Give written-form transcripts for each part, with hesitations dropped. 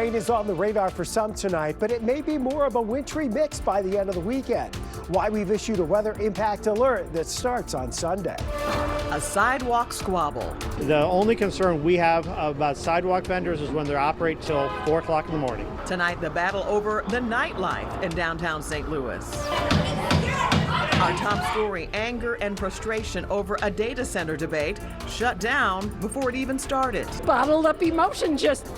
rain is on the radar for some tonight, but it may be more of a wintry mix by the end of the weekend. Why we've issued a weather impact alert that starts on Sunday. A sidewalk squabble. The only concern we have about sidewalk vendors is when they operate till 4 o'clock in the morning. Tonight, the battle over the nightlife in downtown St. Louis. Our top story, anger and frustration over a data center debate shut down before it even started. Bottled up emotion just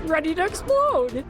ready to explode.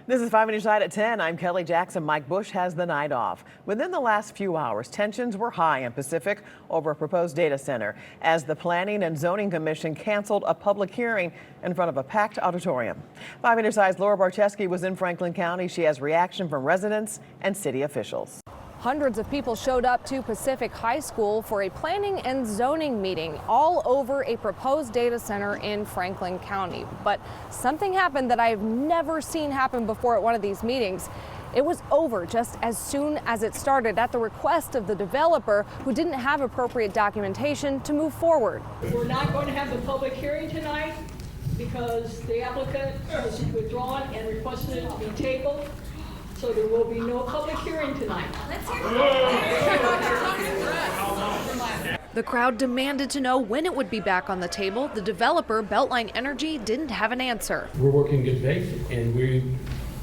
This is 5 Minutes Night at 10. I'm Kelly Jackson. Mike Bush has the night off. Within the last few hours, tensions were high in Pacific over a proposed data center as the Planning and Zoning Commission canceled a public hearing in front of a packed auditorium. 5 Minutes Night's Laura Barcheski was in Franklin County. She has reaction from residents and city officials. Hundreds of people showed up to Pacific High School for a planning and zoning meeting all over a proposed data center in Franklin County. But something happened that I've never seen happen before at one of these meetings. It was over just as soon as it started at the request of the developer who didn't have appropriate documentation to move forward. We're not going to have the public hearing tonight because the applicant has withdrawn and requested it to be tabled. So there will be no public hearing tonight. The crowd demanded to know when it would be back on the table. The developer, Beltline Energy, didn't have an answer. We're working in good faith, and we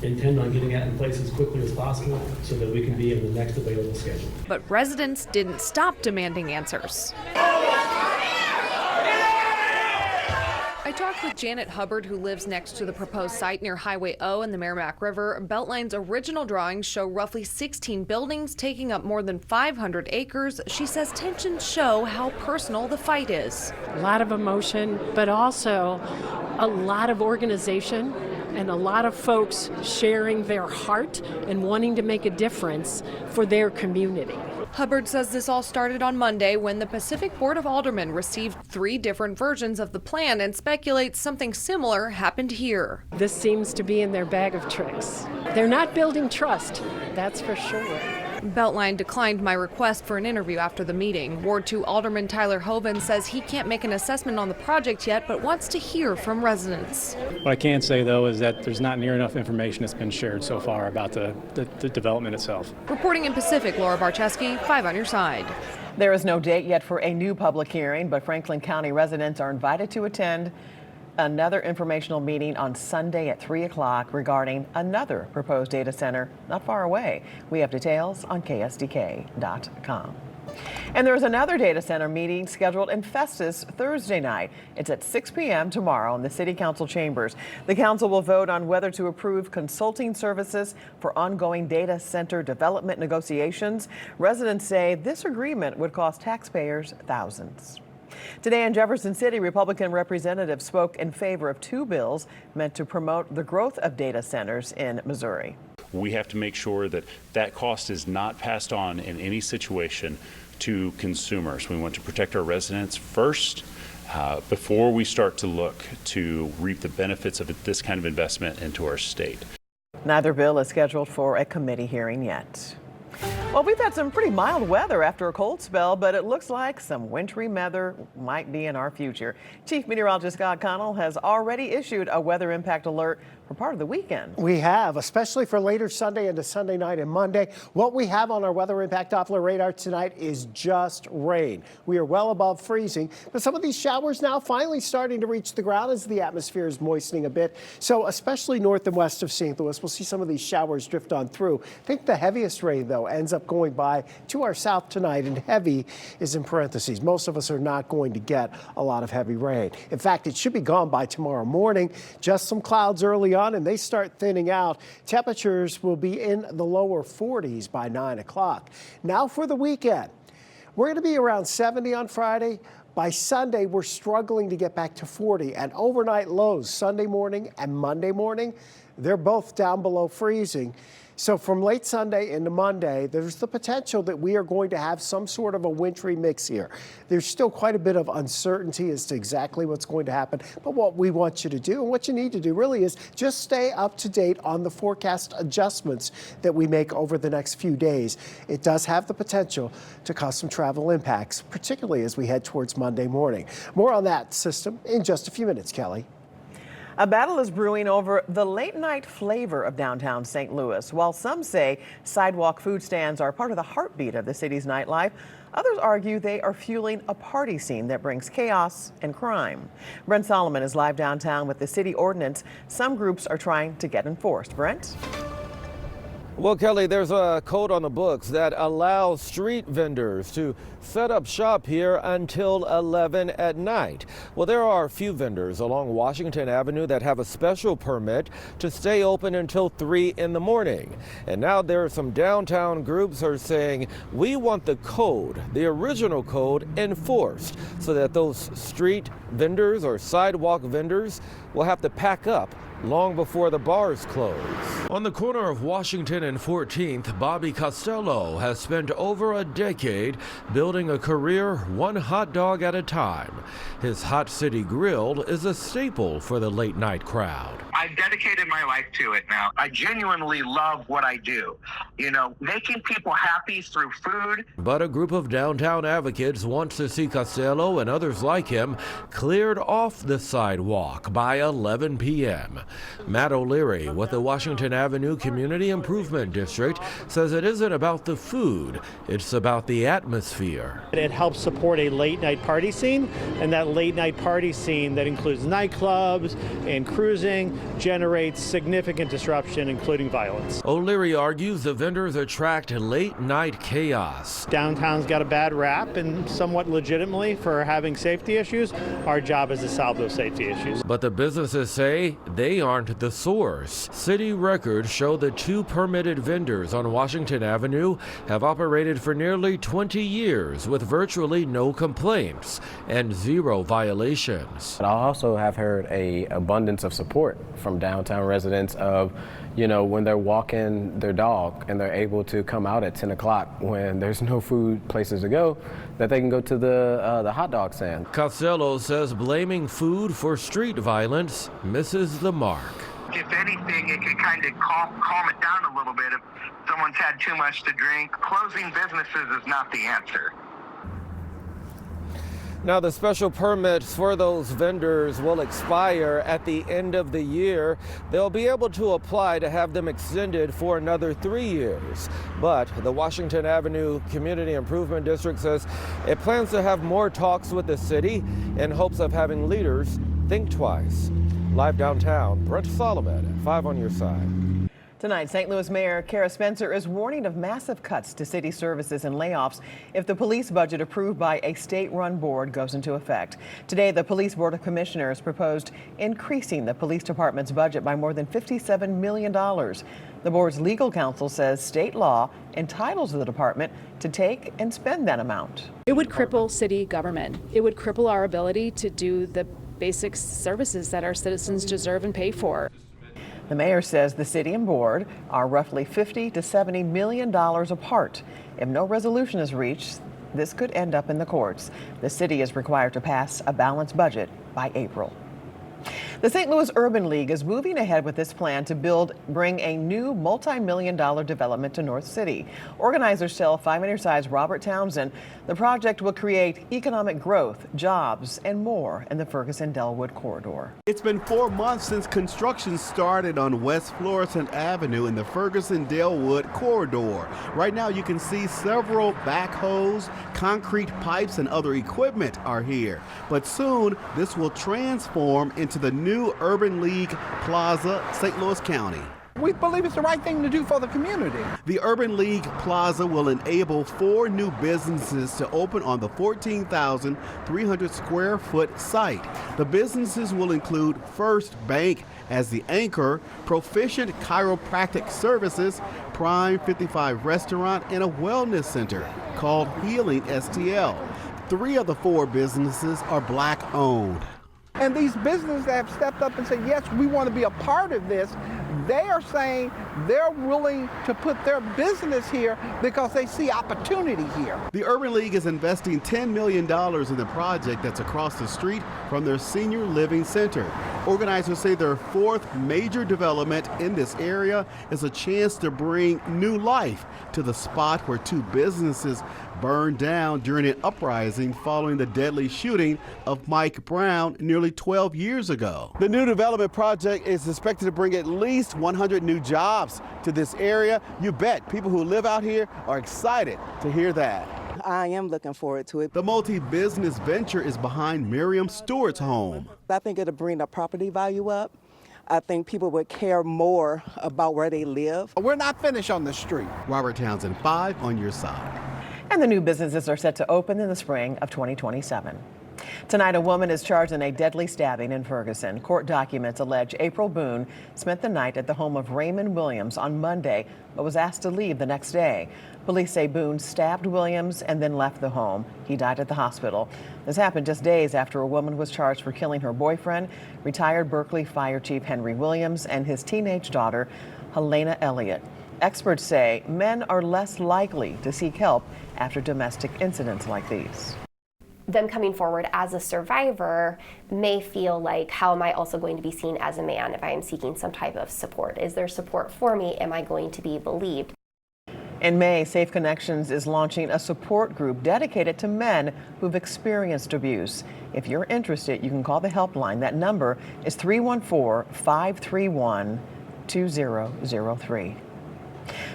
intend on getting that in place as quickly as possible so that we can be in the next available schedule. But residents didn't stop demanding answers. I talked with Janet Hubbard, who lives next to the proposed site near Highway O and the Merrimack River. Beltline's original drawings show roughly 16 buildings taking up more than 500 acres. She says tensions show how personal the fight is. A lot of emotion, but also a lot of organization and a lot of folks sharing their heart and wanting to make a difference for their community. Hubbard says this all started on Monday when the Pacific Board of Aldermen received 3 different versions of the plan and speculates something similar happened here. This seems to be in their bag of tricks. They're not building trust, that's for sure. Beltline declined my request for an interview after the meeting. Ward 2 Alderman Tyler Hoven says he can't make an assessment on the project yet, but wants to hear from residents. What I can say, though, is that there's not near enough information that's been shared so far about the development itself. Reporting in Pacific, Laura Barcheski, 5 on your side. There is no date yet for a new public hearing, but Franklin County residents are invited to attend another informational meeting on Sunday at 3 o'clock regarding another proposed data center not far away. We have details on KSDK.com. And there's another data center meeting scheduled in Festus Thursday night. It's at 6 p.m. tomorrow in the City Council chambers. The council will vote on whether to approve consulting services for ongoing data center development negotiations. Residents say this agreement would cost taxpayers thousands. Today in Jefferson City, Republican representatives spoke in favor of 2 bills meant to promote the growth of data centers in Missouri. We have to make sure that that cost is not passed on in any situation to consumers. We want to protect our residents first before we start to look to reap the benefits of this kind of investment into our state. Neither bill is scheduled for a committee hearing yet. Well, we've had some pretty mild weather after a cold spell, but it looks like some wintry weather might be in our future. Chief Meteorologist Scott Connell has already issued a weather impact alert for part of the weekend. We have, especially for later Sunday into Sunday night and Monday. What we have on our weather impact Doppler radar tonight is just rain. We are well above freezing, but some of these showers now finally starting to reach the ground as the atmosphere is moistening a bit. So especially north and west of St. Louis, we'll see some of these showers drift on through. I think the heaviest rain, though, ends up going by to our south tonight, and heavy is in parentheses. Most of us are not going to get a lot of heavy rain. In fact, it should be gone by tomorrow morning. Just some clouds early on, and they start thinning out. Temperatures will be in the lower 40s by 9 o'clock. Now for the weekend. We're going to be around 70 on Friday. By Sunday, we're struggling to get back to 40, and overnight lows Sunday morning and Monday morning, they're both down below freezing. So from late Sunday into Monday, there's the potential that we are going to have some sort of a wintry mix here. There's still quite a bit of uncertainty as to exactly what's going to happen. But what we want you to do and what you need to do really is just stay up to date on the forecast adjustments that we make over the next few days. It does have the potential to cause some travel impacts, particularly as we head towards Monday morning. More on that system in just a few minutes, Kelly. A battle is brewing over the late-night flavor of downtown St. Louis. While some say sidewalk food stands are part of the heartbeat of the city's nightlife, others argue they are fueling a party scene that brings chaos and crime. Brent Solomon is live downtown with the city ordinance some groups are trying to get enforced. Brent? Well, Kelly, there's a code on the books that allows street vendors to set up shop here until 11 at night. Well, there are a few vendors along Washington Avenue that have a special permit to stay open until 3 in the morning. And now there are some downtown groups are saying we want the code, the original code, enforced so that those street vendors or sidewalk vendors will have to pack up long before the bars close. On the corner of Washington and 14th, Bobby Costello has spent over a decade building a career one hot dog at a time. His Hot City Grill is a staple for the late night crowd. I've dedicated my life to it now. I genuinely love what I do. You know, making people happy through food. But a group of downtown advocates wants to see Costello and others like him cleared off the sidewalk by 11 p.m. Matt O'Leary with the Washington Avenue Community Improvement District says it isn't about the food, it's about the atmosphere. It helps support a late night party scene, and that late night party scene that includes nightclubs and cruising generates significant disruption, including violence. O'Leary argues the vendors attract late night chaos. Downtown's got a bad rap, and somewhat legitimately for having safety issues. Our job is to solve those safety issues. But the businesses say they aren't the source. City records show the 2 permitted vendors on Washington Avenue have operated for nearly 20 years with virtually no complaints and 0 violations. I also have heard an abundance of support from downtown residents of, you know, when they're walking their dog and they're able to come out at 10 o'clock when there's no food places to go, that they can go to the hot dog stand. Costello says blaming food for street violence misses the mark. If anything, it could kind of calm it down a little bit if someone's had too much to drink. Closing businesses is not the answer. Now, the special permits for those vendors will expire at the end of the year. They'll be able to apply to have them extended for another 3 years. But the Washington Avenue Community Improvement District says it plans to have more talks with the city in hopes of having leaders think twice. Live downtown, Brent Solomon, 5 on your side. Tonight, St. Louis Mayor Kara Spencer is warning of massive cuts to city services and layoffs if the police budget approved by a state-run board goes into effect. Today, the Police Board of Commissioners proposed increasing the police department's budget by more than $57 million. The board's legal counsel says state law entitles the department to take and spend that amount. It would cripple city government. It would cripple our ability to do the basic services that our citizens deserve and pay for. The mayor says the city and board are roughly $50 to $70 million apart. If no resolution is reached, this could end up in the courts. The city is required to pass a balanced budget by April. The St. Louis Urban League is moving ahead with this plan to bring a new multi-million-dollar development to North City. Organizers tell 5 on your side's Robert Townsend the project will create economic growth, jobs, and more in the Ferguson-Delwood corridor. It's been 4 months since construction started on West Florissant Avenue in the Ferguson-Delwood corridor. Right now you can see several backhoes, concrete pipes, and other equipment are here. But soon this will transform into the new Urban League Plaza, St. Louis County. We believe it's the right thing to do for the community. The Urban League Plaza will enable 4 new businesses to open on the 14,300 square foot site. The businesses will include First Bank as the anchor, Proficient Chiropractic Services, Prime 55 Restaurant, and a wellness center called Healing STL. 3 of the 4 businesses are Black owned. And these businesses that have stepped up and said, yes, we want to be a part of this, they are saying they're willing to put their business here because they see opportunity here. The Urban League is investing $10 million in the project that's across the street from their senior living center. Organizers say their 4th major development in this area is a chance to bring new life to the spot where 2 businesses burned down during an uprising following the deadly shooting of Mike Brown nearly 12 years ago. The new development project is expected to bring at least 100 new jobs to this area. You bet people who live out here are excited to hear that. I am looking forward to it. The multi-business venture is behind Miriam Stewart's home. I think it'll bring the property value up. I think people would care more about where they live. We're not finished on the street. Robert Townsend, 5 on your side. And the new businesses are set to open in the spring of 2027. Tonight, a woman is charged in a deadly stabbing in Ferguson. Court documents allege April Boone spent the night at the home of Raymond Williams on Monday, but was asked to leave the next day. Police say Boone stabbed Williams and then left the home. He died at the hospital. This happened just days after a woman was charged for killing her boyfriend, retired Berkeley Fire Chief Henry Williams, and his teenage daughter, Helena Elliott. Experts say men are less likely to seek help after domestic incidents like these. Them coming forward as a survivor may feel like, how am I also going to be seen as a man if I am seeking some type of support? Is there support for me? Am I going to be believed? In May, Safe Connections is launching a support group dedicated to men who've experienced abuse. If you're interested, you can call the helpline. That number is 314-531-2003.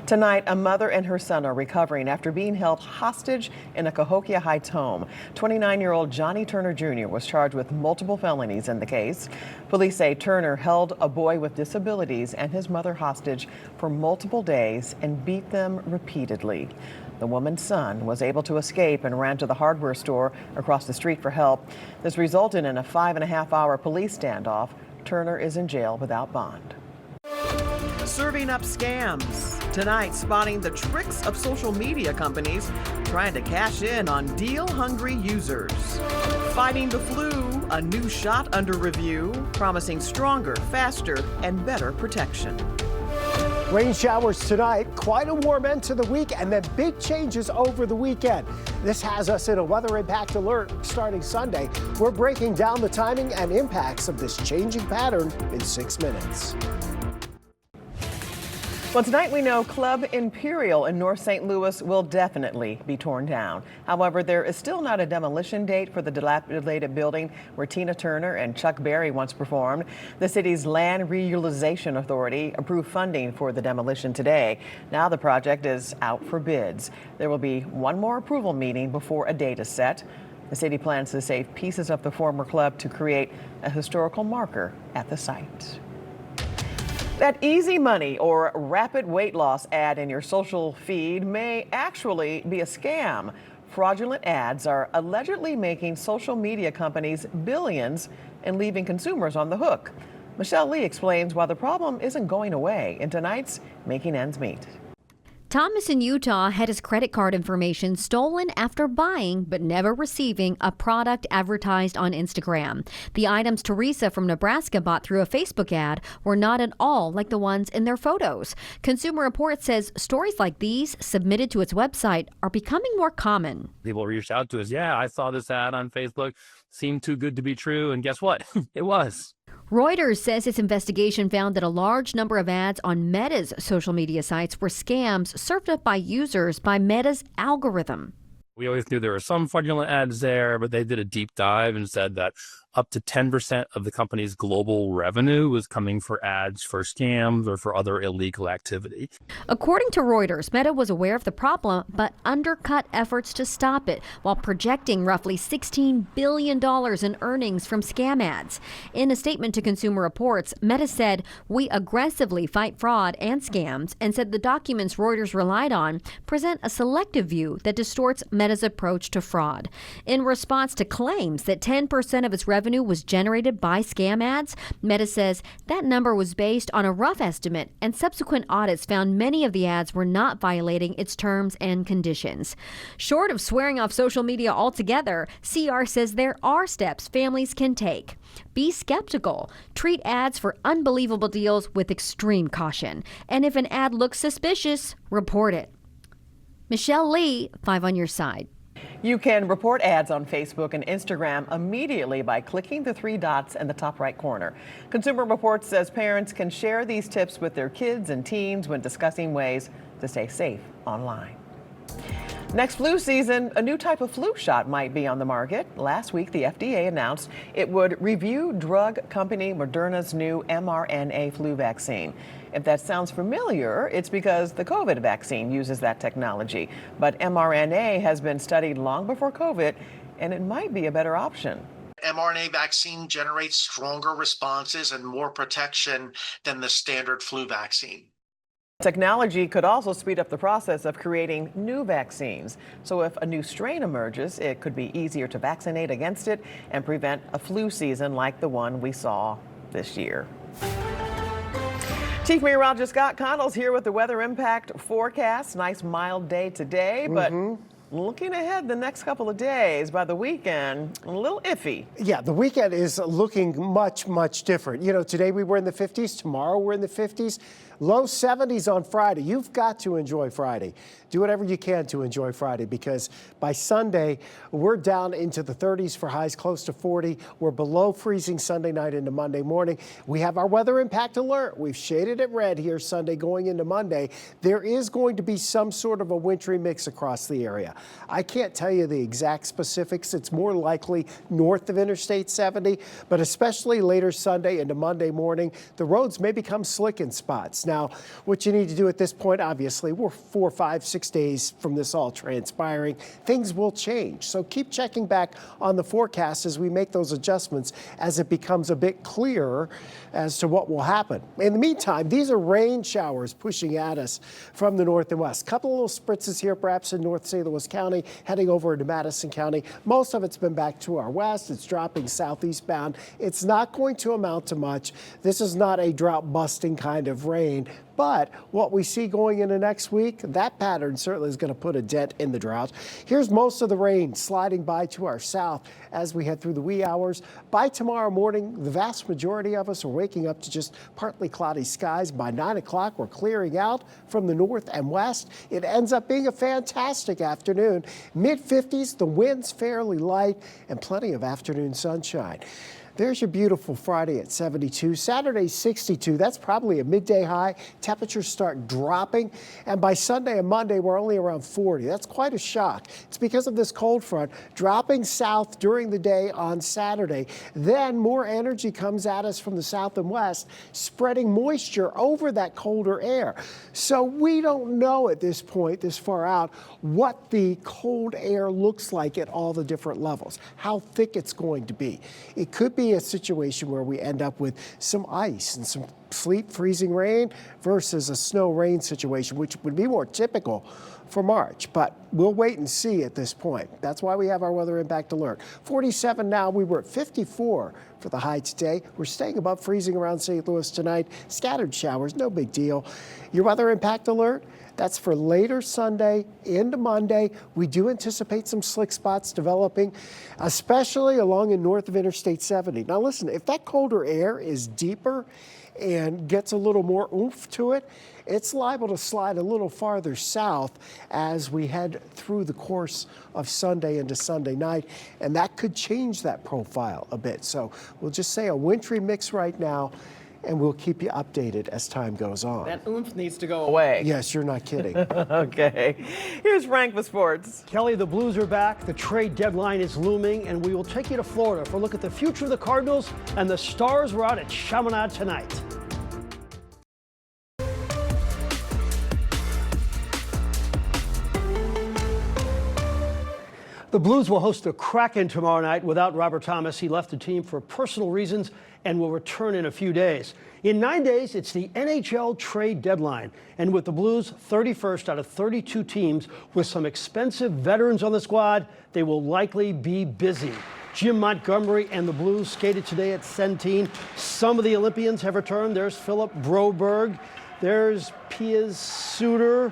Tonight, a mother and her son are recovering after being held hostage in a Cahokia Heights home. 29-year-old Johnny Turner Jr. was charged with multiple felonies in the case. Police say Turner held a boy with disabilities and his mother hostage for multiple days and beat them repeatedly. The woman's son was able to escape and ran to the hardware store across the street for help. This resulted in a 5.5-hour police standoff. Turner is in jail without bond. Serving up scams. Tonight, spotting the tricks of social media companies trying to cash in on deal-hungry users. Fighting the flu, a new shot under review, promising stronger, faster, and better protection. Rain showers tonight, quite a warm end to the week, and then big changes over the weekend. This has us in a weather impact alert starting Sunday. We're breaking down the timing and impacts of this changing pattern in 6 minutes. Well, tonight we know Club Imperial in North St. Louis will definitely be torn down. However, there is still not a demolition date for the dilapidated building where Tina Turner and Chuck Berry once performed. The city's Land Reutilization Authority approved funding for the demolition today. Now the project is out for bids. There will be one more approval meeting before a date is set. The city plans to save pieces of the former club to create a historical marker at the site. That easy money or rapid weight loss ad in your social feed may actually be a scam. Fraudulent ads are allegedly making social media companies billions and leaving consumers on the hook. Michelle Lee explains why the problem isn't going away in tonight's Making Ends Meet. Thomas in Utah had his credit card information stolen after buying but never receiving a product advertised on Instagram. The items Teresa from Nebraska bought through a Facebook ad were not at all like the ones in their photos. Consumer Reports says stories like these submitted to its website are becoming more common. People reached out to us. Yeah, I saw this ad on Facebook. Seemed too good to be true. And guess what? It was. Reuters says its investigation found that a large number of ads on Meta's social media sites were scams served up by users by Meta's algorithm. We always knew there were some fraudulent ads there, but they did a deep dive and said that up to 10% of the company's global revenue was coming for ads for scams or for other illegal activity. According to Reuters, Meta was aware of the problem but undercut efforts to stop it while projecting roughly $16 billion in earnings from scam ads. In a statement to Consumer Reports, Meta said, "We aggressively fight fraud and scams," and said the documents Reuters relied on present a selective view that distorts Meta's approach to fraud. In response to claims that 10% of its revenue was generated by scam ads, Meta says that number was based on a rough estimate, and subsequent audits found many of the ads were not violating its terms and conditions. Short of swearing off social media altogether, CR says there are steps families can take. Be skeptical. Treat ads for unbelievable deals with extreme caution. And if an ad looks suspicious, report it. Michelle Lee, 5 on your side. You can report ads on Facebook and Instagram immediately by clicking the 3 dots in the top right corner. Consumer Reports says parents can share these tips with their kids and teens when discussing ways to stay safe online. Next flu season, a new type of flu shot might be on the market. Last week, the FDA announced it would review drug company Moderna's new mRNA flu vaccine. If that sounds familiar, it's because the COVID vaccine uses that technology. But mRNA has been studied long before COVID, and it might be a better option. mRNA vaccine generates stronger responses and more protection than the standard flu vaccine. Technology could also speed up the process of creating new vaccines. So if a new strain emerges, it could be easier to vaccinate against it and prevent a flu season like the one we saw this year. Chief Meteorologist Scott Connell's here with the weather impact forecast. Nice mild day today, but looking ahead the next couple of days, by the weekend, a little iffy. Yeah, the weekend is looking much, much different. You know, today we were in the 50s, tomorrow we're in the 50s, low 70s on Friday. You've got to enjoy Friday. Do whatever you can to enjoy Friday, because by Sunday, we're down into the 30s for highs close to 40. We're below freezing Sunday night into Monday morning. We have our weather impact alert. We've shaded it red here Sunday going into Monday. There is going to be some sort of a wintry mix across the area. I can't tell you the exact specifics. It's more likely north of Interstate 70, but especially later Sunday into Monday morning, the roads may become slick in spots. Now, what you need to do at this point, obviously, we're 4, 5, 6 days from this all transpiring. Things will change. So keep checking back on the forecast as we make those adjustments as it becomes a bit clearer as to what will happen. In the meantime, these are rain showers pushing at us from the north and west. Couple little spritzes here, perhaps in North St. Louis County, heading over into Madison County. Most of it's been back to our west. It's dropping southeast bound. It's not going to amount to much. This is not a drought busting kind of rain. But what we see going into next week, that pattern certainly is going to put a dent in the drought. Here's most of the rain sliding by to our south as we head through the wee hours. By tomorrow morning, the vast majority of us are waking up to just partly cloudy skies. By 9 o'clock, we're clearing out from the north and west. It ends up being a fantastic afternoon. Mid-50s, the wind's fairly light, and plenty of afternoon sunshine. There's your beautiful Friday at 72. Saturday, 62. That's probably a midday high. Temperatures start dropping. And by Sunday and Monday, we're only around 40. That's quite a shock. It's because of this cold front dropping south during the day on Saturday. Then more energy comes at us from the south and west, spreading moisture over that colder air. So we don't know at this point, this far out, what the cold air looks like at all the different levels, how thick it's going to be. It could be a situation where we end up with some ice and some sleet, freezing rain versus a snow rain situation, which would be more typical for March. But we'll wait and see at this point. That's why we have our weather impact alert. 47 now. We were at 54 for the high today. We're staying above freezing around St. Louis tonight. Scattered showers, no big deal. Your weather impact alert, that's for later Sunday into Monday. We do anticipate some slick spots developing, especially along and north of Interstate 70. Now listen, if that colder air is deeper and gets a little more oomph to it, it's liable to slide a little farther south as we head through the course of Sunday into Sunday night, and that could change that profile a bit. So we'll just say a wintry mix right now, and we'll keep you updated as time goes on. That oomph needs to go away. Yes, you're not kidding. Okay. Here's Frank with sports. Kelly, the Blues are back. The trade deadline is looming, and we will take you to Florida for a look at the future of the Cardinals, and the Stars were out at Chaminade tonight. The Blues will host the Kraken tomorrow night without Robert Thomas. He left the team for personal reasons and will return in a few days. In 9 days, it's the NHL trade deadline. And with the Blues 31st out of 32 teams with some expensive veterans on the squad, they will likely be busy. Jim Montgomery and the Blues skated today at Centene. Some of the Olympians have returned. There's Philip Broberg. There's Piers Suter.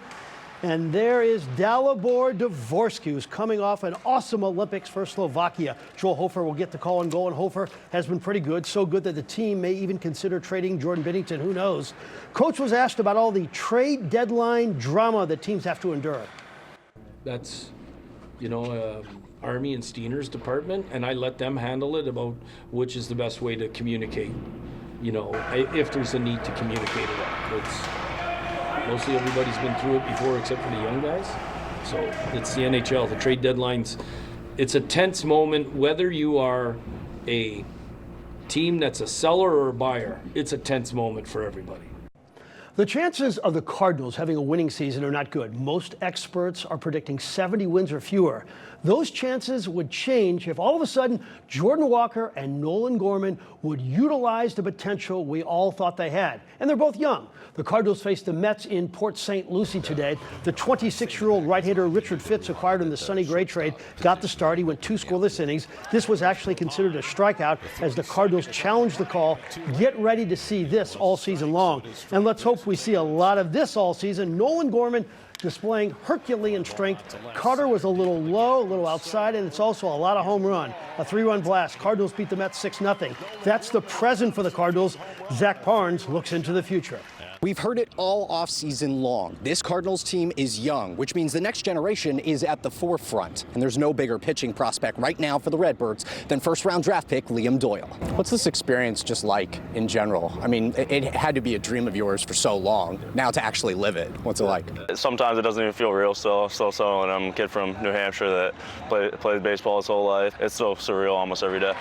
And there is Dalibor Dvorsky, who's coming off an awesome Olympics for Slovakia. Joel Hofer will get the call and go, and Hofer has been pretty good, so good that the team may even consider trading Jordan Binnington. Who knows? Coach was asked about all the trade deadline drama that teams have to endure. That's, Army and Steiner's department, and I let them handle it about which is the best way to communicate. If there's a need to communicate it. Mostly everybody's been through it before except for the young guys. So it's the NHL. The trade deadlines, it's a tense moment whether you are a team that's a seller or a buyer. It's a tense moment for everybody. The chances of the Cardinals having a winning season are not good. Most experts are predicting 70 wins or fewer. Those chances would change if all of a sudden Jordan Walker and Nolan Gorman would utilize the potential we all thought they had. And they're both young. The Cardinals faced the Mets in Port St. Lucie today. The 26-year-old right-hander Richard Fitz, acquired in the Sonny Gray trade, got the start. He went 2 scoreless innings. This was actually considered a strikeout as the Cardinals challenged the call. Get ready to see this all season long. And let's hope we see a lot of this all season. Nolan Gorman displaying Herculean strength. Carter was a little low, a little outside, and it's also a lot of home run. A 3-run blast. Cardinals beat the Mets 6-0. That's the present for the Cardinals. Zach Parnes looks into the future. We've heard it all offseason long. This Cardinals team is young, which means the next generation is at the forefront. And there's no bigger pitching prospect right now for the Redbirds than first-round draft pick Liam Doyle. What's this experience just like in general? I mean, it had to be a dream of yours for so long. Now to actually live it, what's it like? Sometimes it doesn't even feel real still. And I'm a kid from New Hampshire that played baseball his whole life. It's so surreal almost every day.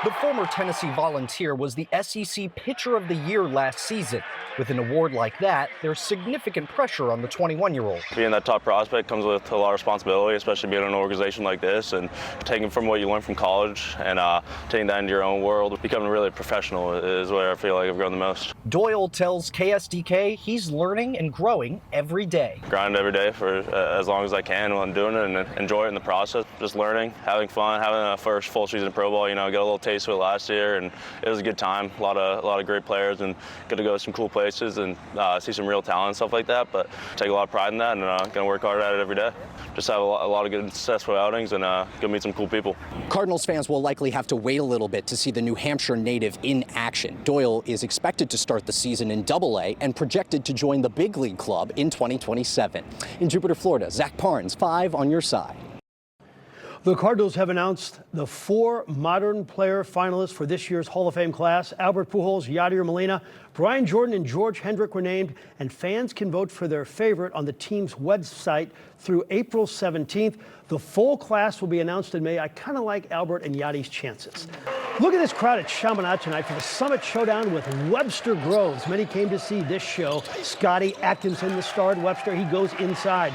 The former Tennessee Volunteer was the SEC Pitcher of the Year last season. With an award like that, there's significant pressure on the 21-year-old. Being that top prospect comes with a lot of responsibility, especially being in an organization like this and taking from what you learned from college and taking that into your own world. Becoming really professional is where I feel like I've grown the most. Doyle tells KSDK he's learning and growing every day. Grind every day for as long as I can while I'm doing it and enjoy it in the process. Just learning, having fun, having a first full season of pro ball. You know, got a little taste of it last year and it was a good time. A lot of great players and got to go to some cool places and see some real talent and stuff like that, but take a lot of pride in that and gonna work hard at it every day. Just have a lot of good successful outings and go meet some cool people. Cardinals fans will likely have to wait a little bit to see the New Hampshire native in action. Doyle is expected to start the season in Double-A and projected to join the big league club in 2027. In Jupiter, Florida, Zach Parnes, 5 on your side. The Cardinals have announced the 4 modern player finalists for this year's Hall of Fame class. Albert Pujols, Yadier Molina, Brian Jordan, and George Hendrick were named, and fans can vote for their favorite on the team's website through April 17th. The full class will be announced in May. I kind of like Albert and Yadi's chances. Look at this crowd at Chaminade tonight for the Summit Showdown with Webster Groves. Many came to see this show. Scotty Atkinson, the star at Webster, he goes inside.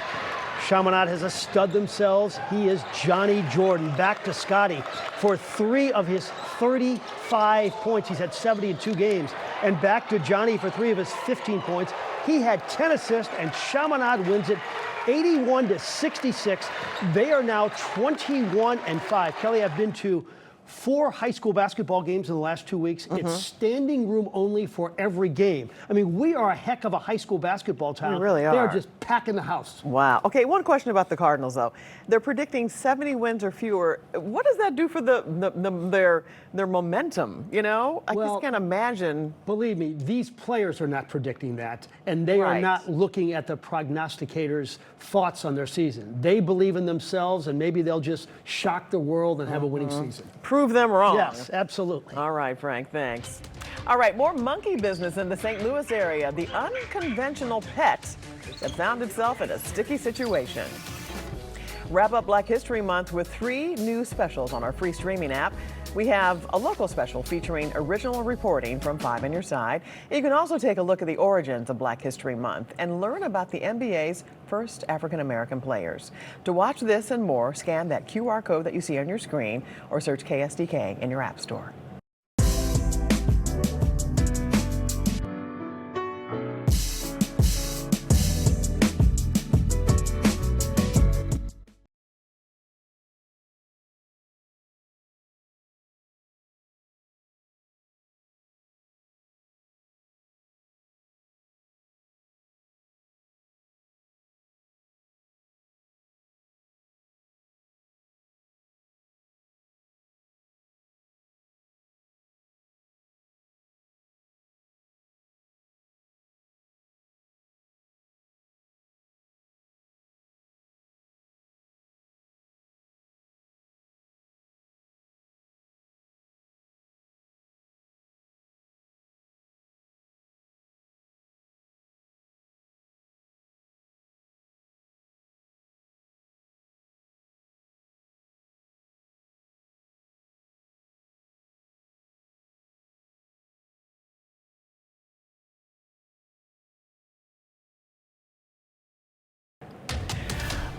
Chaminade has a stud themselves. He is Johnny Jordan. Back to Scotty for 3 of his 35 points. He's had 70 in 2 games. And back to Johnny for 3 of his 15 points. He had 10 assists, and Chaminade wins it 81-66. They are now 21-5. Kelly, I've been to 4 high school basketball games in the last 2 weeks. It's standing room only for every game. I mean, we are a heck of a high school basketball town. We really are. They are just packing the house. Wow. Okay, one question about the Cardinals, though. They're predicting 70 wins or fewer. What does that do for their momentum? You know, I just can't imagine. Believe me, these players are not predicting that, and they are not looking at the prognosticators' thoughts on their season. They believe in themselves, and maybe they'll just shock the world and have a winning season. Prove them wrong. Yes, absolutely. All right, Frank, thanks. All right, more monkey business in the St. Louis area. The unconventional pet that found itself in a sticky situation. Wrap up Black History Month with 3 new specials on our free streaming app. We have a local special featuring original reporting from 5 on your side. You can also take a look at the origins of Black History Month and learn about the NBA's first African-American players. To watch this and more, scan that QR code that you see on your screen or search KSDK in your app store.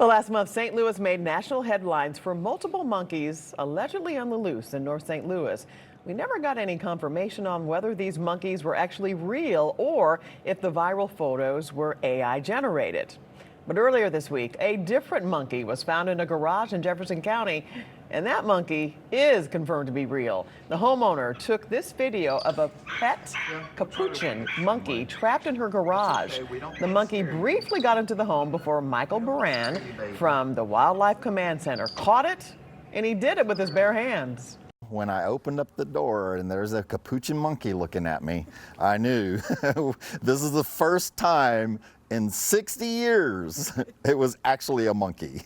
Well, last month, St. Louis made national headlines for multiple monkeys allegedly on the loose in North St. Louis. We never got any confirmation on whether these monkeys were actually real or if the viral photos were AI generated. But earlier this week, a different monkey was found in a garage in Jefferson County, and that monkey is confirmed to be real. The homeowner took this video of a pet capuchin monkey trapped in her garage. The monkey briefly got into the home before Michael Baran from the Wildlife Command Center caught it, and he did it with his bare hands. When I opened up the door and there's a capuchin monkey looking at me, I knew this is the first time in 60 years it was actually a monkey.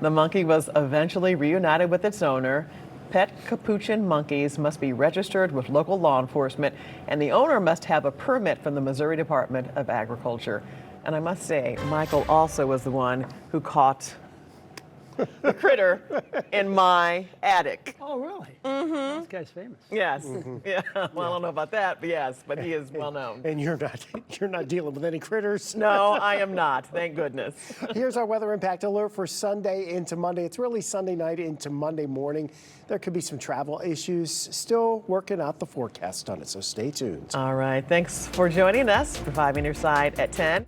The monkey was eventually reunited with its owner. Pet capuchin monkeys must be registered with local law enforcement, and the owner must have a permit from the Missouri Department of Agriculture. And I must say, Michael also was the one who caught the critter in my attic. Oh, really? Mm-hmm. This guy's famous. Yes. Yeah. Well, I don't know about that, but yes, but he is well known. And you're not dealing with any critters? No, I am not. Thank goodness. Here's our weather impact alert for Sunday into Monday. It's really Sunday night into Monday morning. There could be some travel issues. Still working out the forecast on it, so stay tuned. All right. Thanks for joining us for 5 on your side at 10.